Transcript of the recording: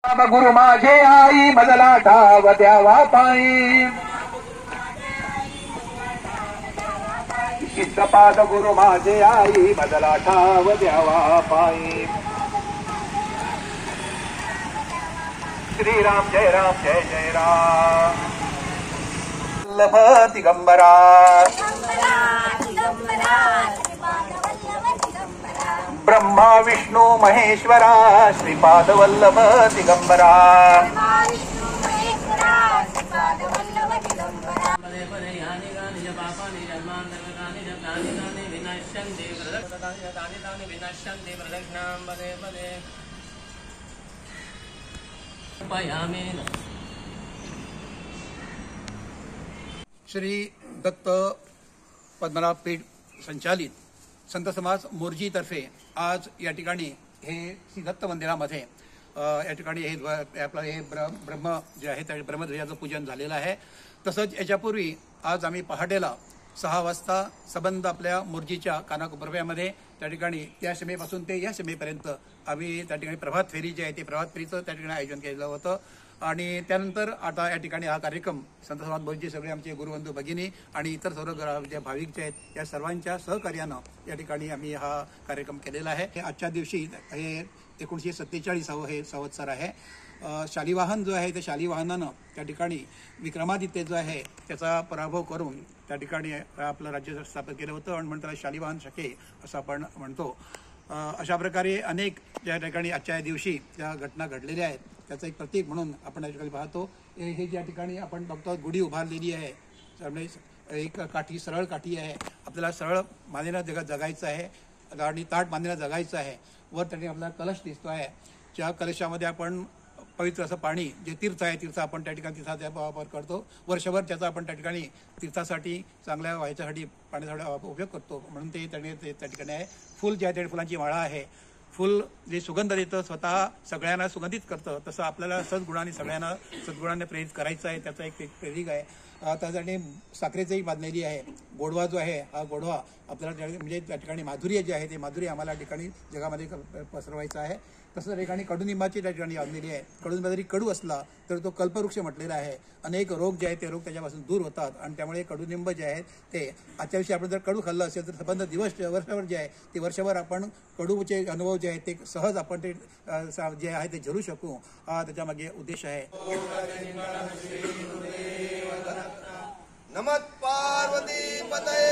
गुरु माझे आई मजला ठाव द्यावा पायी चित्तपाद गुरु माझे आई मजला ठाव द्यावा पायी श्रीराम जय राम वल्लभ दिगंबरा ब्रह्मा विष्णु महेश्वरा श्रीपाद वल्लभ दिगंबरा श्री दत्त पद्मनाभ पीठ संचालित संत समाज मोर्जी तर्फे आज या ठिकाणी हे श्री दत्त मंदिरामध्ये या ठिकाणी हे आपलं हे ब्रह्म जे आहे त्या ब्रह्मध्वजाचं पूजन झालेलं आहे। तसंच याच्यापूर्वी आज आम्ही पहाटेला 6 वाजता संबंध आपल्या मोर्जीच्या कानाकोपऱ्यामध्ये त्या ठिकाणी त्या सीमेपासून ते या सीमेपर्यंत आम्ही त्या ठिकाणी प्रभात फेरी जे आहे ते प्रभात फेरीचं त्या ठिकाणी आयोजन केलेलं होतं। आणि त्यानंतर आता या ठिकाणी हा कार्यक्रम संत समाज मोर्जी सगळे आमचे गुरुबंधू भगिनी आणि इतर सर्व जे भाविक जे आहेत या सर्वांच्या सहकार्यानं या ठिकाणी आम्ही हा कार्यक्रम केलेला आहे। आजच्या दिवशी हे 1947 हे संवत्सर आहे। शालिवाहन जो आहे ते शालिवाहनानं त्या ठिकाणी विक्रमादित्य जो आहे त्याचा पराभव करून त्या ठिकाणी आपलं राज्य स्थापित केलं होतं आणि म्हणतात शालिवाहन शके असं आपण म्हणतो। अशा प्रकारे अनेक ज्या ठिकाणी आजच्या दिवशी त्या घटना घडलेल्या आहेत त्याचं एक प्रतीक म्हणून आपण या ठिकाणी पाहतो। हे ज्या ठिकाणी आपण बघतो गुढी उभारलेली आहे, एक काठी सरळ काठी आहे, आपल्याला सरळ मानेला जगायचं आहे आणि ताट मानेला जगायचं आहे। वर त्याने आपल्याला कलश दिसतो आहे, ज्या कलशामध्ये आपण पवित्र असं पाणी जे तीर्थ आहे तीर्थ आपण त्या ठिकाणी तीर्थाचा वापर करतो। वर्षभर त्याचा आपण त्या ठिकाणी तीर्थासाठी चांगल्या व्हायच्यासाठी पाण्यासाठी उपयोग करतो म्हणून ते त्या ठिकाणी आहे। फुल ज्या त्या फुलांची माळा आहे, फुल जे सुगंध देतं स्वतः सगळ्यांना सुगंधित करतं तसं आपल्याला सद्गुणाने सगळ्यांना सद्गुणाने प्रेरित करायचं आहे त्याचा एक प्रेरिक आहे। त्यासाठी साखरेचंही बांधलेली आहे। गोडवा जो आहे हा गोडवा आपल्याला म्हणजे त्या ठिकाणी माधुर्य जे आहे ते माधुर्य आम्हाला ठिकाणी जगामध्ये पसरवायचं आहे। तसं त्या ठिकाणी कडुनिंबाची त्या ठिकाणी आणलेली आहे। कडुनिंबा जरी कडू असला तर तो कल्पवृक्ष म्हटलेला आहे। अनेक रोग जे आहेत ते रोग त्याच्यापासून दूर होतात आणि त्यामुळे कडुनिंब जे आहेत ते आजच्या दिवशी आपण जर कडू खाल्लं असेल तर संबंध वर्षभर जे आहे ते वर्षभर आपण कडूचे अनुभव जे आहेत ते सहज आपण ते जे आहे ते झरू शकू हा त्याच्यामागे उद्देश आहे। नमः पार्वती पतये।